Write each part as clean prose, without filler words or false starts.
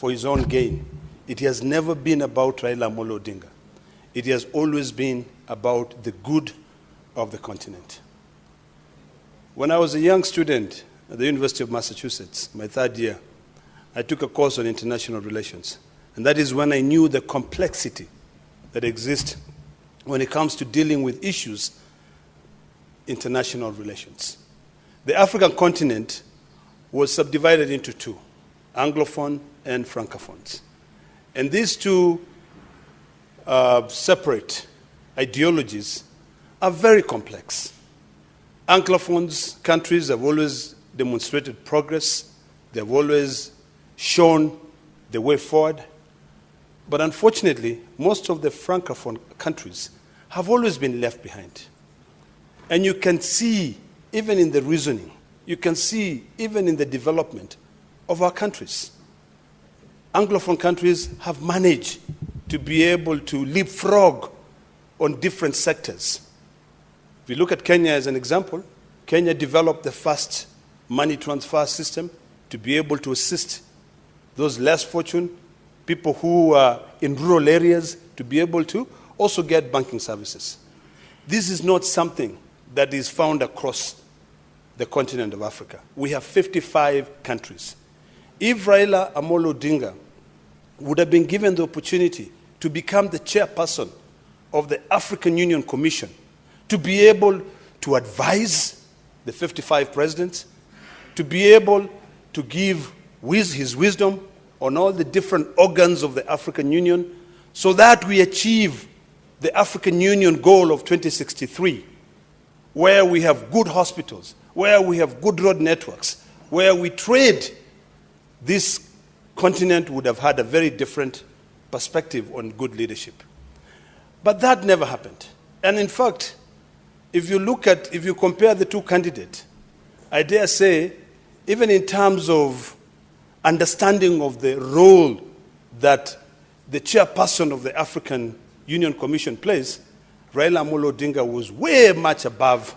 for his own gain. It has never been about Raila Amolo Odinga. It has always been about the good of the continent. When I was a young student at the University of Massachusetts, my third year, I took a course on international relations. And that is when I knew the complexity that exists when it comes to dealing with issues, international relations. The African continent was subdivided into two, Anglophone and Francophones. And these two separate ideologies are very complex. Anglophones countries have always demonstrated progress. They have always shown the way forward. But unfortunately, most of the Francophone countries have always been left behind. And you can see, even in the reasoning, you can see, even in the development of our countries. Anglophone countries have managed to be able to leapfrog on different sectors. If you look at Kenya as an example, Kenya developed the first money transfer system to be able to assist those less fortunate, people who are in rural areas, to be able to also get banking services. This is not something that is found across the continent of Africa. We have 55 countries. If Raila Amolo Odinga would have been given the opportunity to become the chairperson of the African Union Commission, to be able to advise the 55 presidents, to be able to give his wisdom on all the different organs of the African Union, so that we achieve the African Union goal of 2063, where we have good hospitals, where we have good road networks, where we trade, this continent would have had a very different perspective on good leadership. But that never happened. And in fact, if you compare the two candidates, I dare say, even in terms of understanding of the role that the chairperson of the African Union Commission plays, Raila Amolo Odinga was way much above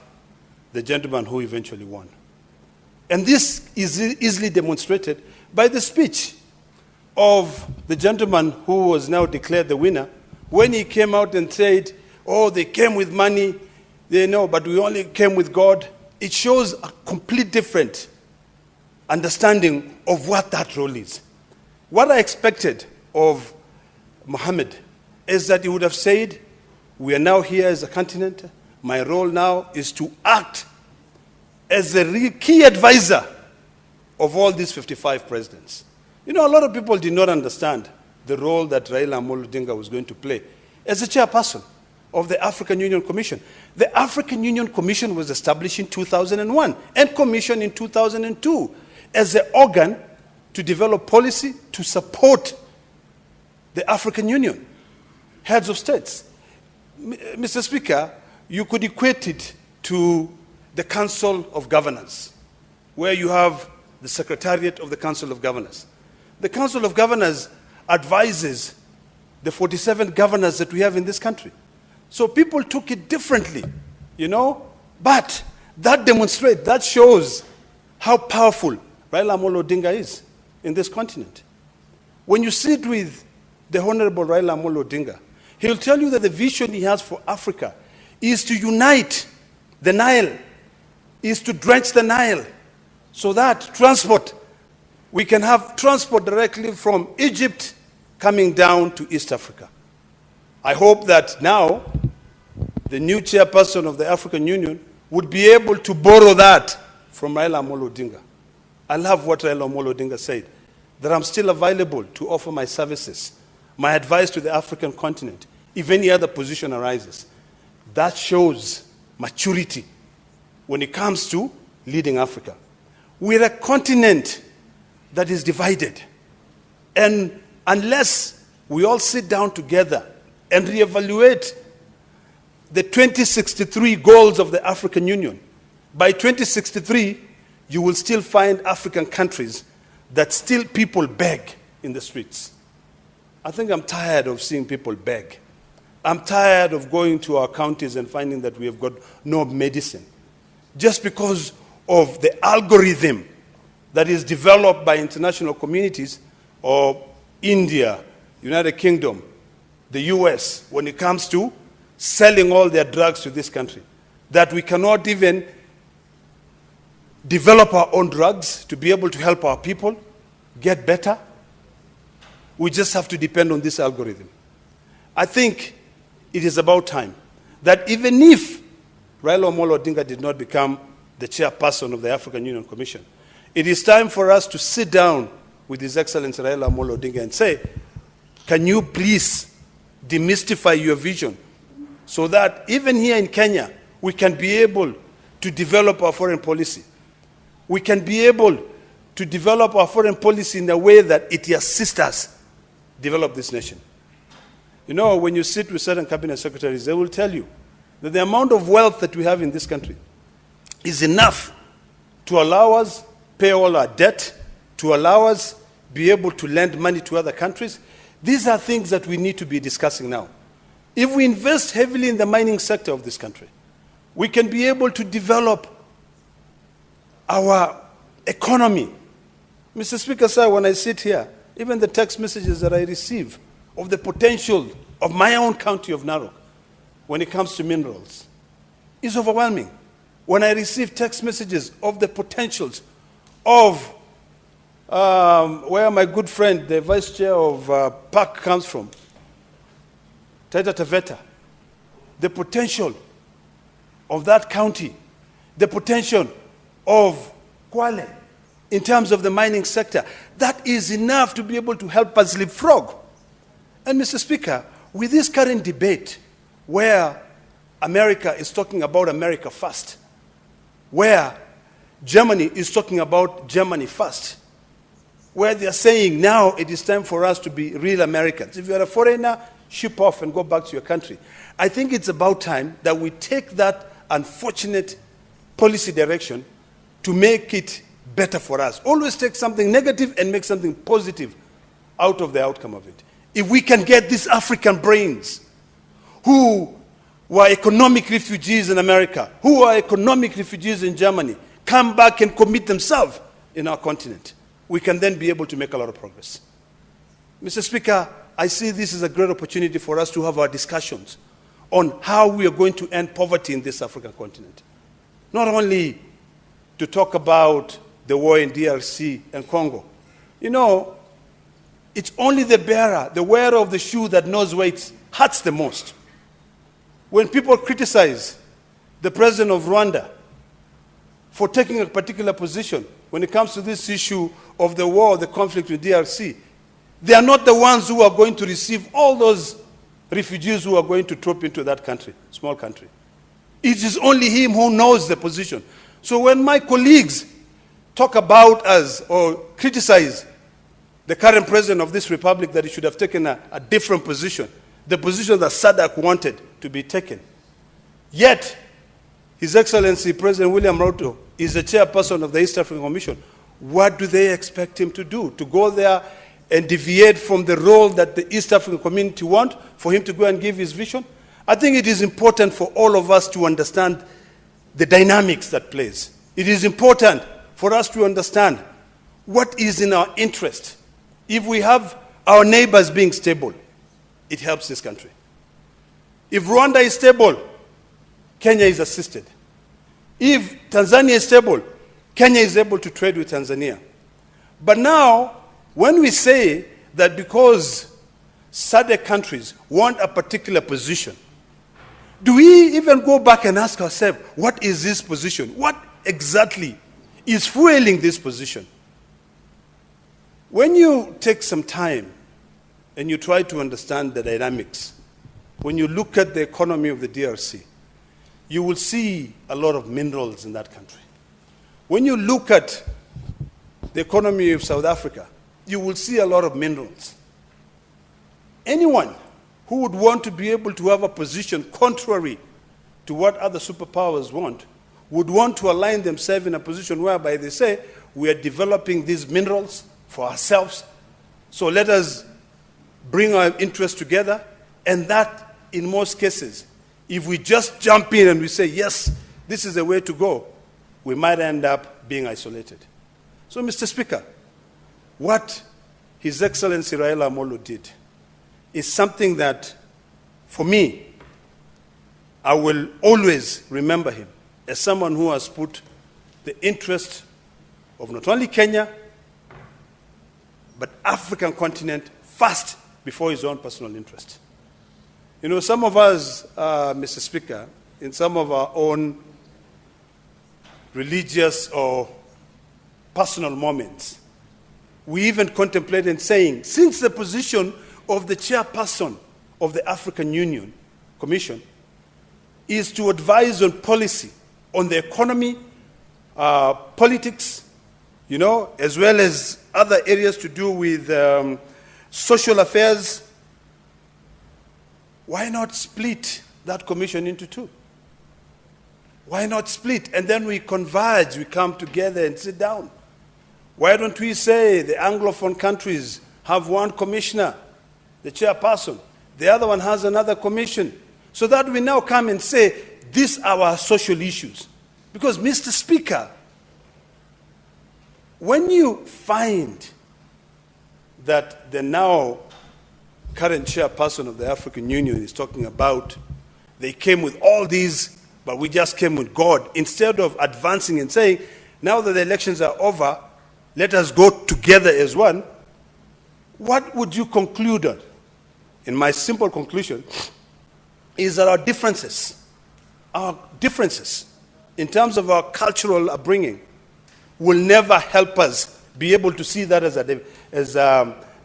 the gentleman who eventually won. And this is easily demonstrated by the speech of the gentleman who was now declared the winner, when he came out and said, oh, they came with money, they know, but we only came with God. It shows a complete different understanding of what that role is. What I expected of Mohammed is that he would have said, we are now here as a continent. My role now is to act as a key advisor of all these 55 presidents. You know, a lot of people did not understand the role that Raila Amolo Odinga was going to play as a chairperson of the African Union Commission. The African Union Commission was established in 2001 and commissioned in 2002 as an organ to develop policy to support the African Union, heads of states. Mr. Speaker, you could equate it to the Council of Governors, where you have the Secretariat of the Council of Governors. The Council of Governors advises the 47 governors that we have in this country. So people took it differently, you know, but that shows how powerful Raila Amolo Odinga is in this continent. When you sit with the Honorable Raila Amolo Odinga, he'll tell you that the vision he has for Africa is to unite the Nile, is to drench the Nile, so that we can have transport directly from Egypt coming down to East Africa. I hope that now the new chairperson of the African Union would be able to borrow that from Raila Amolo Odinga. I love what Raila Amolo Odinga said, that I'm still available to offer my services, my advice to the African continent, if any other position arises. That shows maturity when it comes to leading Africa. We're a continent that is divided. And unless we all sit down together and reevaluate the 2063 goals of the African Union, by 2063, you will still find African countries that still people beg in the streets. I think I'm tired of seeing people beg. I'm tired of going to our counties and finding that we have got no medicine, just because of the algorithm that is developed by international communities or India, United Kingdom, the US, when it comes to selling all their drugs to this country, that we cannot even develop our own drugs to be able to help our people get better. We just have to depend on this algorithm. I think it is about time that even if Raila Amolo Odinga did not become the chairperson of the African Union Commission, it is time for us to sit down with His Excellency Raila Amolo Odinga and say, can you please demystify your vision so that even here in Kenya, we can be able to develop our foreign policy. We can be able to develop our foreign policy in a way that it assists us develop this nation. You know, when you sit with certain cabinet secretaries, they will tell you that the amount of wealth that we have in this country is enough to allow us pay all our debt, to allow us be able to lend money to other countries. These are things that we need to be discussing now. If we invest heavily in the mining sector of this country, we can be able to develop our economy. Mr. Speaker, sir, when I sit here, even the text messages that I receive of the potential of my own county of Narok when it comes to minerals is overwhelming. When I receive text messages of the potentials of where my good friend, the vice chair of PAC comes from, Taita Taveta, the potential of that county, the potential of Kwale in terms of the mining sector, that is enough to be able to help us leapfrog. And Mr. Speaker, with this current debate where America is talking about America first, where Germany is talking about Germany first, where they are saying now it is time for us to be real Americans. If you are a foreigner, ship off and go back to your country. I think it's about time that we take that unfortunate policy direction to make it better for us. Always take something negative and make something positive out of the outcome of it. If we can get these African brains who were economic refugees in America, who are economic refugees in Germany, come back and commit themselves in our continent, we can then be able to make a lot of progress. Mr. Speaker, I see this as a great opportunity for us to have our discussions on how we are going to end poverty in this African continent. Not only to talk about the war in DRC and Congo. You know, it's only the bearer, the wearer of the shoe that knows where it hurts the most. When people criticize the president of Rwanda for taking a particular position when it comes to this issue of the war, the conflict with DRC, they are not the ones who are going to receive all those refugees who are going to troop into that country, small country. It is only him who knows the position. So when my colleagues talk about us or criticize the current president of this republic that he should have taken a different position, the position that SADC wanted to be taken, yet His Excellency President William Ruto is the chairperson of the East African Commission, what do they expect him to do? To go there and deviate from the role that the East African community want, for him to go and give his vision? I think it is important for all of us to understand the dynamics that plays. It is important for us to understand what is in our interest. If we have our neighbors being stable, it helps this country. If Rwanda is stable, Kenya is assisted. If Tanzania is stable, Kenya is able to trade with Tanzania. But now, when we say that because SADC countries want a particular position, do we even go back and ask ourselves, what is this position? What exactly is fueling this position? When you take some time and you try to understand the dynamics, when you look at the economy of the DRC, you will see a lot of minerals in that country. When you look at the economy of South Africa, you will see a lot of minerals. Anyone who would want to be able to have a position contrary to what other superpowers want would want to align themselves in a position whereby they say, we are developing these minerals for ourselves, so let us bring our interests together, and that, in most cases, if we just jump in and we say, yes, this is the way to go, we might end up being isolated. So, Mr. Speaker, what His Excellency Raila did is something that, for me, I will always remember him as someone who has put the interest of not only Kenya, but African continent first before his own personal interest. You know, some of us, Mr. Speaker, in some of our own religious or personal moments, we even contemplated saying, since the position of the chairperson of the African Union Commission is to advise on policy, on the economy, politics, you know, as well as other areas to do with social affairs, why not split that commission into two? Why not split? And then we converge, we come together and sit down. Why don't we say the Anglophone countries have one commissioner, the chairperson, the other one has another commission, so that we now come and say, these are our social issues. Because, Mr. Speaker, when you find that the now current chairperson of the African Union is talking about, they came with all these, but we just came with God, instead of advancing and saying, now that the elections are over, let us go together as one, what would you conclude on? In my simple conclusion is that our differences in terms of our cultural upbringing will never help us be able to see that as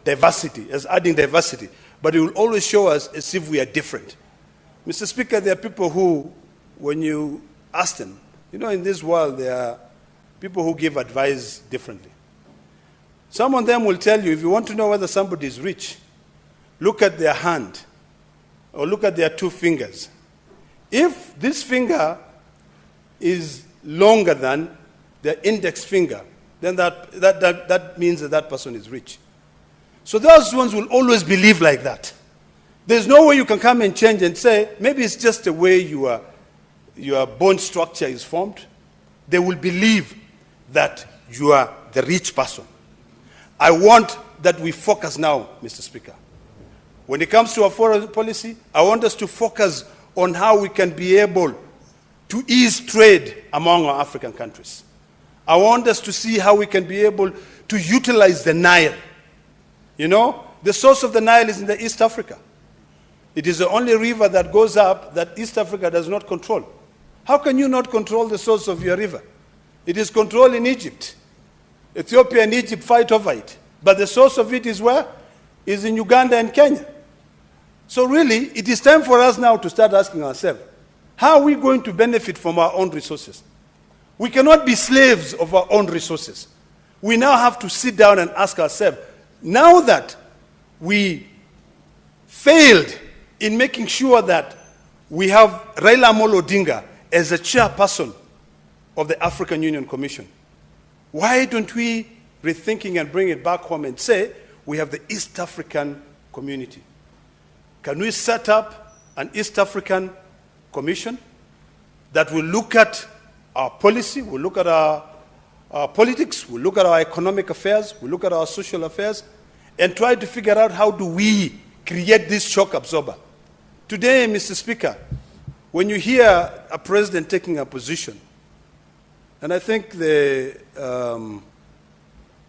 diversity, as adding diversity, but it will always show us as if we are different. Mr. Speaker, there are people who, when you ask them, you know, in this world there are people who give advice differently. Some of them will tell you, if you want to know whether somebody is rich, look at their hand or look at their two fingers. If this finger is longer than the index finger, then that means that that person is rich. So those ones will always believe like that. There's no way you can come and change and say, maybe it's just the way your bone structure is formed. They will believe that you are the rich person. I want that we focus now, Mr. Speaker. When it comes to our foreign policy, I want us to focus on how we can be able to ease trade among our African countries. I want us to see how we can be able to utilize the Nile. You know, the source of the Nile is in the East Africa. It is the only river that goes up that East Africa does not control. How can you not control the source of your river? It is controlled in Egypt. Ethiopia and Egypt fight over it. But the source of it is where? Is in Uganda and Kenya. So really, it is time for us now to start asking ourselves, how are we going to benefit from our own resources? We cannot be slaves of our own resources. We now have to sit down and ask ourselves, now that we failed in making sure that we have Raila Odinga as a chairperson of the African Union Commission, why don't we rethinking and bring it back home and say, we have the East African community? Can we set up an East African commission that will look at our policy, will look at our politics, will look at our economic affairs, will look at our social affairs, and try to figure out how do we create this shock absorber? Today, Mr. Speaker, when you hear a president taking a position, and I think those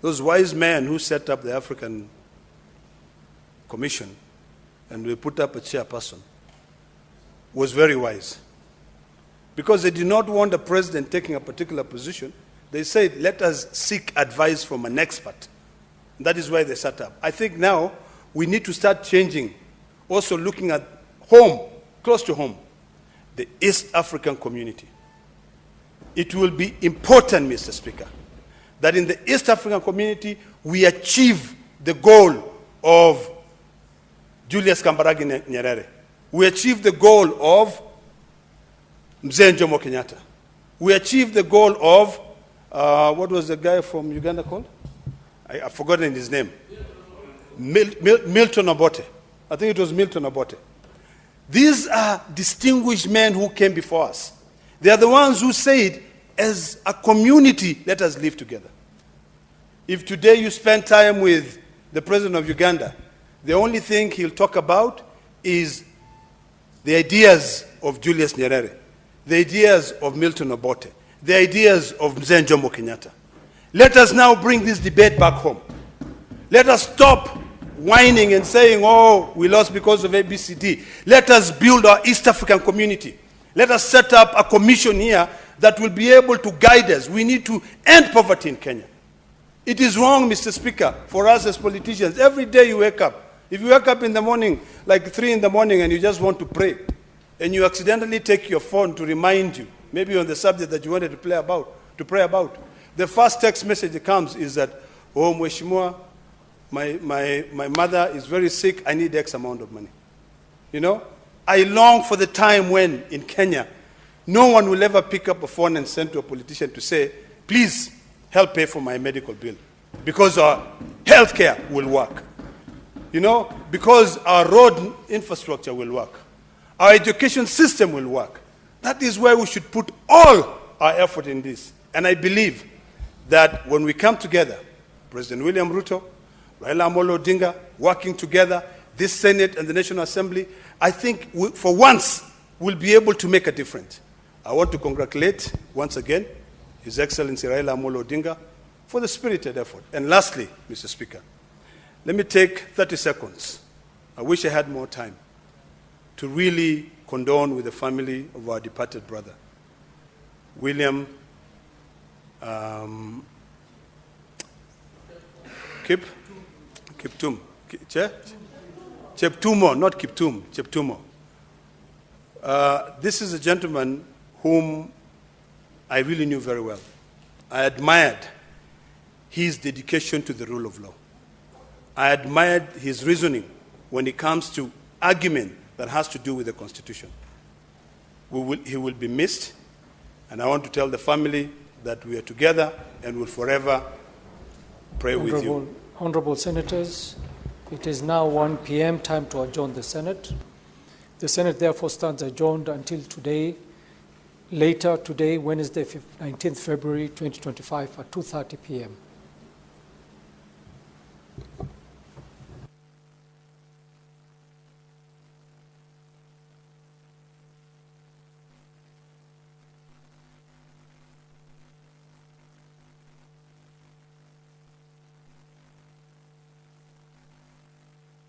wise men who set up the African Commission and we put up a chairperson was very wise. Because they did not want the president taking a particular position. They said, let us seek advice from an expert. And that is why they set up. I think now we need to start changing, also looking at home, close to home, the East African community. It will be important, Mr. Speaker, that in the East African community, we achieve the goal of Julius Kambarage Nyerere. We achieve the goal of Mzee Jomo Kenyatta. We achieved the goal of, what was the guy from Uganda called? I've forgotten his name. Milton Obote. I think it was Milton Obote. These are distinguished men who came before us. They are the ones who said, as a community, let us live together. If today you spend time with the president of Uganda, the only thing he'll talk about is the ideas of Julius Nyerere, the ideas of Milton Obote, the ideas of Mzee Jomo Kenyatta. Let us now bring this debate back home. Let us stop whining and saying, oh, we lost because of ABCD. Let us build our East African community. Let us set up a commission here that will be able to guide us. We need to end poverty in Kenya. It is wrong, Mr. Speaker, for us as politicians. Every day you wake up. If you wake up in the morning, like 3 in the morning, and you just want to pray, and you accidentally take your phone to remind you, maybe on the subject that you wanted to pray about, the first text message that comes is that, oh, Mheshimiwa, my mother is very sick, I need X amount of money. You know, I long for the time when, in Kenya, no one will ever pick up a phone and send to a politician to say, please help pay for my medical bill, because our health care will work. You know, because our road infrastructure will work. Our education system will work. That is where we should put all our effort in this. And I believe that when we come together, President William Ruto, Raila Amolo Odinga, working together, this Senate and the National Assembly, I think for once we'll be able to make a difference. I want to congratulate once again His Excellency Raila Amolo Odinga for the spirited effort. And lastly, Mr. Speaker, let me take 30 seconds. I wish I had more time to really condone with the family of our departed brother, William Cheptumo, not Kiptum, Cheptumo. This is a gentleman whom I really knew very well. I admired his dedication to the rule of law. I admired his reasoning when it comes to argument that has to do with the Constitution. He will be missed, and I want to tell the family that we are together and will forever pray with you. Honorable Senators, it is now 1 p.m., time to adjourn the Senate. The Senate therefore stands adjourned until today, later today, Wednesday, 19th February 2025 at 2:30 p.m.